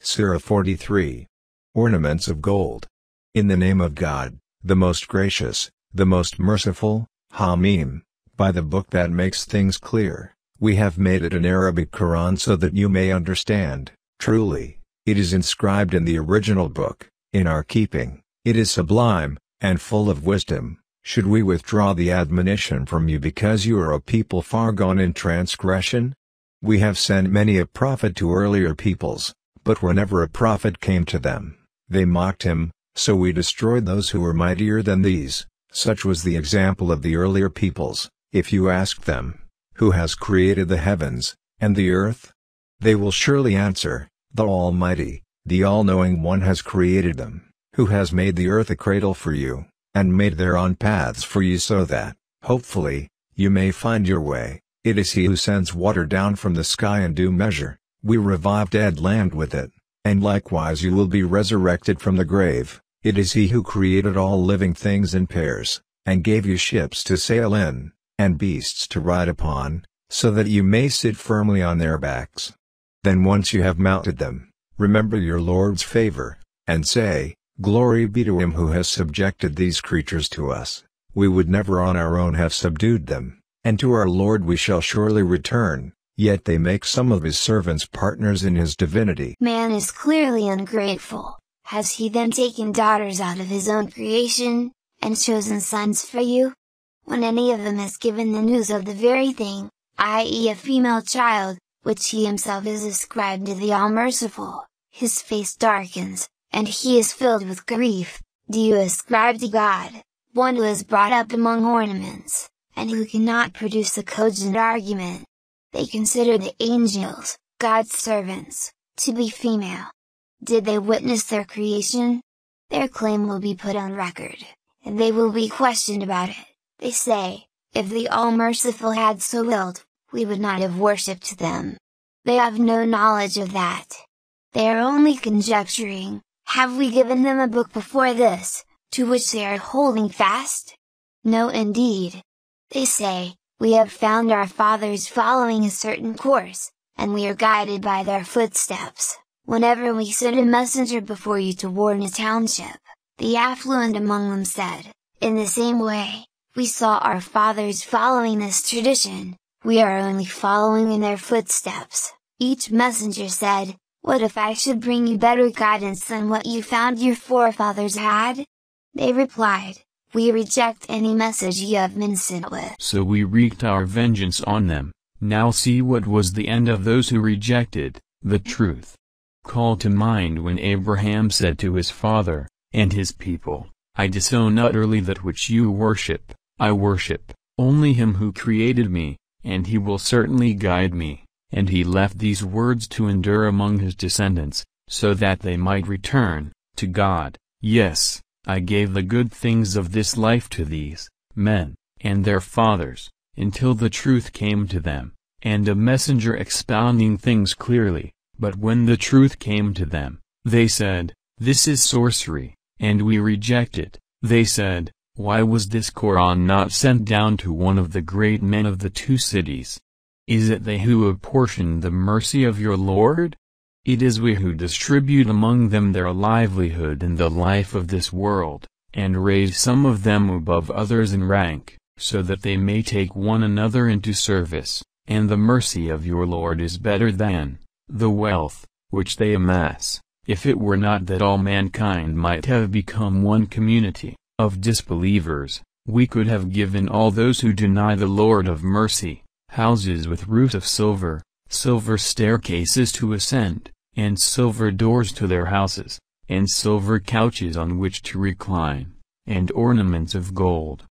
Surah 43. Ornaments of gold. In the name of God, the most gracious, the most merciful, Hamim, by the book that makes things clear, we have made it an Arabic Quran so that you may understand. Truly, it is inscribed in the original book, in our keeping. It is sublime, and full of wisdom. Should we withdraw the admonition from you because you are a people far gone in transgression? We have sent many a prophet to earlier peoples, but whenever a prophet came to them, they mocked him, so we destroyed those who were mightier than these. Such was the example of the earlier peoples. If you ask them, who has created the heavens, and the earth? They will surely answer, the Almighty, the All-Knowing One has created them, who has made the earth a cradle for you, and made thereon paths for you so that, hopefully, you may find your way. It is He who sends water down from the sky in due measure. We revive dead land with it, and likewise you will be resurrected from the grave. It is He who created all living things in pairs, and gave you ships to sail in, and beasts to ride upon, so that you may sit firmly on their backs. Then once you have mounted them, remember your Lord's favor, and say, Glory be to Him who has subjected these creatures to us. We would never on our own have subdued them, and to our Lord we shall surely return. Yet they make some of His servants partners in His divinity. Man is clearly ungrateful. Has He then taken daughters out of His own creation, and chosen sons for you? When any of them is given the news of the very thing, i.e. a female child, which he himself is ascribed to the All-Merciful, his face darkens, and he is filled with grief. Do you ascribe to God, one who is brought up among ornaments, and who cannot produce a cogent argument? They consider the angels, God's servants, to be female. Did they witness their creation? Their claim will be put on record, and they will be questioned about it. They say, if the All-Merciful had so willed, we would not have worshipped them. They have no knowledge of that. They are only conjecturing. Have we given them a book before this, to which they are holding fast? No indeed. They say, we have found our fathers following a certain course, and we are guided by their footsteps. Whenever we sent a messenger before you to warn a township, the affluent among them said, in the same way, we saw our fathers following this tradition, we are only following in their footsteps. Each messenger said, what if I should bring you better guidance than what you found your forefathers had? They replied, we reject any message you have been sent with. So we wreaked our vengeance on them. Now see what was the end of those who rejected the truth. Call to mind when Abraham said to his father, and his people, I disown utterly that which you worship. I worship only Him who created me, and He will certainly guide me. And he left these words to endure among his descendants, so that they might return to God. Yes, I gave the good things of this life to these men, and their fathers, until the truth came to them, and a messenger expounding things clearly. But when the truth came to them, they said, this is sorcery, and we reject it. They said, why was this Quran not sent down to one of the great men of the two cities? Is it they who apportion the mercy of your Lord? It is we who distribute among them their livelihood and the life of this world, and raise some of them above others in rank, so that they may take one another into service, and the mercy of your Lord is better than the wealth which they amass. If it were not that all mankind might have become one community of disbelievers, we could have given all those who deny the Lord of mercy houses with roofs of silver, silver staircases to ascend, and silver doors to their houses, and silver couches on which to recline, and ornaments of gold.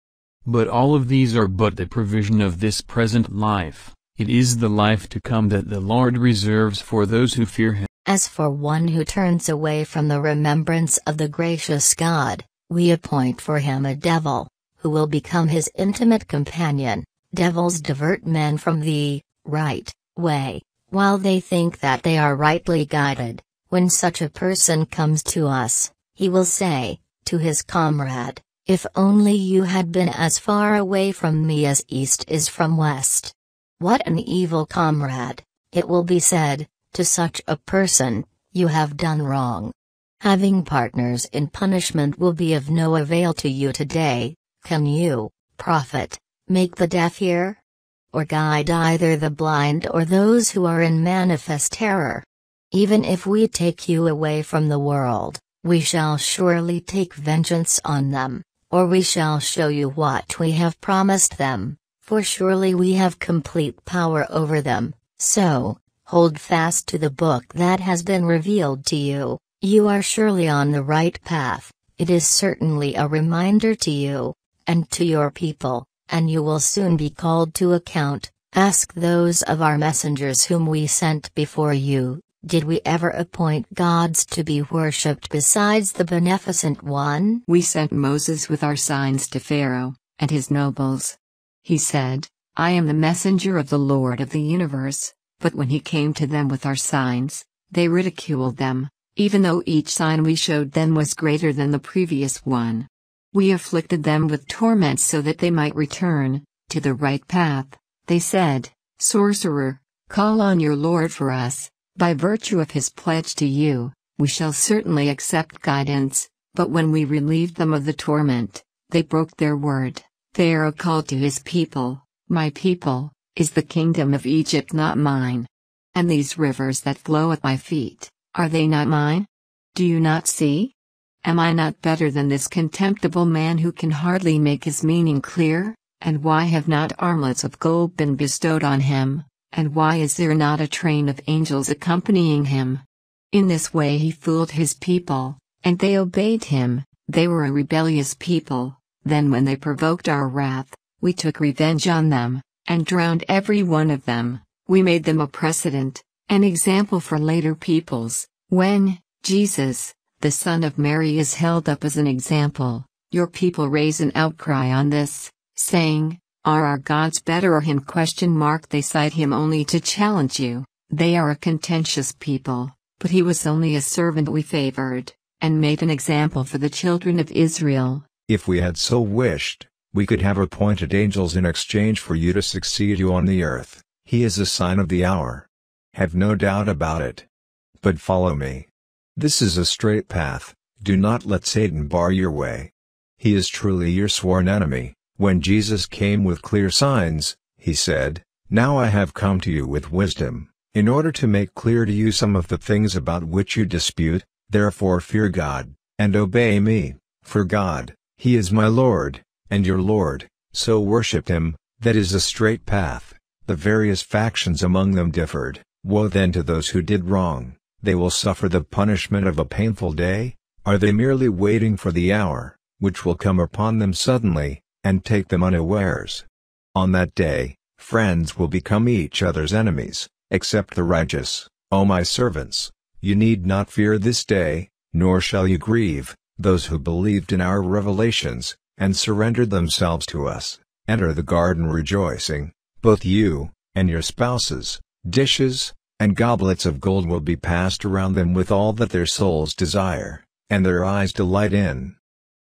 But all of these are but the provision of this present life. It is the life to come that the Lord reserves for those who fear Him. As for one who turns away from the remembrance of the gracious God, we appoint for him a devil, who will become his intimate companion. Devils divert men from the right way, while they think that they are rightly guided. When such a person comes to us, he will say, to his comrade, if only you had been as far away from me as east is from west. What an evil comrade, it will be said, to such a person, You have done wrong. Having partners in punishment will be of no avail to you today. Can you, prophet, make the deaf hear? Or guide either the blind or those who are in manifest terror? Even if we take you away from the world, we shall surely take vengeance on them, or we shall show you what we have promised them, for surely we have complete power over them. So, hold fast to the book that has been revealed to you. You are surely on the right path. It is certainly a reminder to you, and to your people, and you will soon be called to account. Ask those of our messengers whom we sent before you, did we ever appoint gods to be worshipped besides the Beneficent One? We sent Moses with our signs to Pharaoh and his nobles. He said, I am the messenger of the Lord of the universe, but when he came to them with our signs, they ridiculed them, even though each sign we showed them was greater than the previous one. We afflicted them with torments so that they might return to the right path. They said, Sorcerer, call on your Lord for us. By virtue of his pledge to you, we shall certainly accept guidance. But when we relieved them of the torment, they broke their word. Pharaoh called to his people, My people, is the kingdom of Egypt not mine? And these rivers that flow at my feet, are they not mine? Do you not see? Am I not better than this contemptible man who can hardly make his meaning clear? And why have not armlets of gold been bestowed on him? And why is there not a train of angels accompanying him? In this way he fooled his people, and they obeyed him. They were a rebellious people. Then when they provoked our wrath, we took revenge on them, and drowned every one of them. We made them a precedent, an example for later peoples. When Jesus, the Son of Mary, is held up as an example, your people raise an outcry on this, saying, Are our gods better or him? They cite him only to challenge you. They are a contentious people, but he was only a servant we favored, and made an example for the children of Israel. If we had so wished, we could have appointed angels in exchange for you to succeed you on the earth. He is a sign of the hour. Have no doubt about it. But follow me. This is a straight path, do not let Satan bar your way. He is truly your sworn enemy. When Jesus came with clear signs, he said, Now I have come to you with wisdom, in order to make clear to you some of the things about which you dispute. Therefore fear God, and obey me, for God, he is my Lord, and your Lord, so worship him. That is a straight path. The various factions among them differed. Woe then to those who did wrong, they will suffer the punishment of a painful day. Are they merely waiting for the hour, which will come upon them suddenly, and take them unawares? On that day, friends will become each other's enemies, except the righteous. O my servants, you need not fear this day, nor shall you grieve. Those who believed in our revelations, and surrendered themselves to us, enter the garden rejoicing, both you, and your spouses. Dishes, and goblets of gold will be passed around them with all that their souls desire, and their eyes delight in.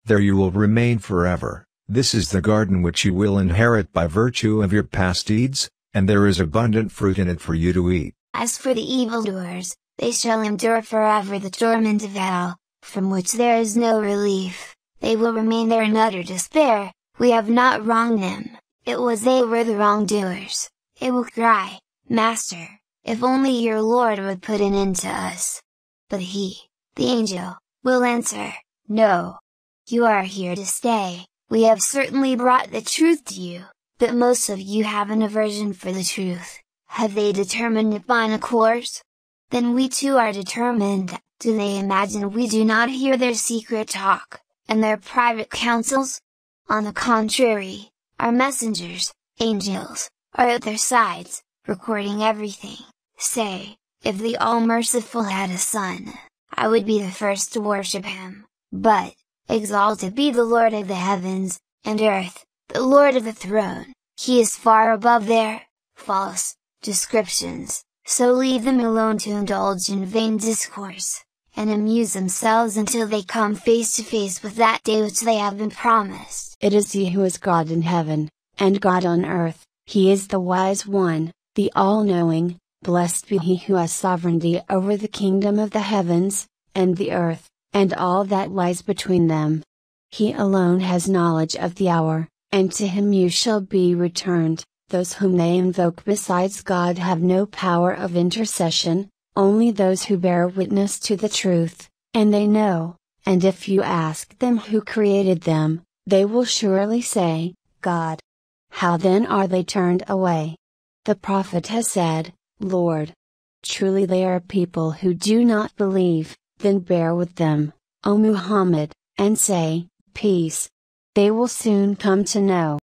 There you will remain forever. This is the garden which you will inherit by virtue of your past deeds, and there is abundant fruit in it for you to eat. As for the evildoers, they shall endure forever the torment of hell, from which there is no relief. They will remain there in utter despair. We have not wronged them, it was they were the wrongdoers. They will cry, Master, if only your Lord would put an end to us. But he, the angel, will answer, No. You are here to stay. We have certainly brought the truth to you, but most of you have an aversion for the truth. Have they determined upon a course? Then we too are determined. Do they imagine we do not hear their secret talk, and their private counsels? On the contrary, our messengers, angels, are at their sides, recording everything. Say, if the All-Merciful had a son, I would be the first to worship him. But, exalted be the Lord of the heavens, and earth, the Lord of the throne, he is far above their false descriptions, so leave them alone to indulge in vain discourse, and amuse themselves until they come face to face with that day which they have been promised. It is he who is God in heaven, and God on earth. He is the wise one, the all-knowing, Blessed be he who has sovereignty over the kingdom of the heavens, and the earth, and all that lies between them. He alone has knowledge of the hour, and to him you shall be returned. Those whom they invoke besides God have no power of intercession, only those who bear witness to the truth, and they know, and if you ask them who created them, they will surely say, God. How then are they turned away? The prophet has said, Lord. Truly they are people who do not believe. Then bear with them, O Muhammad, and say, peace. They will soon come to know.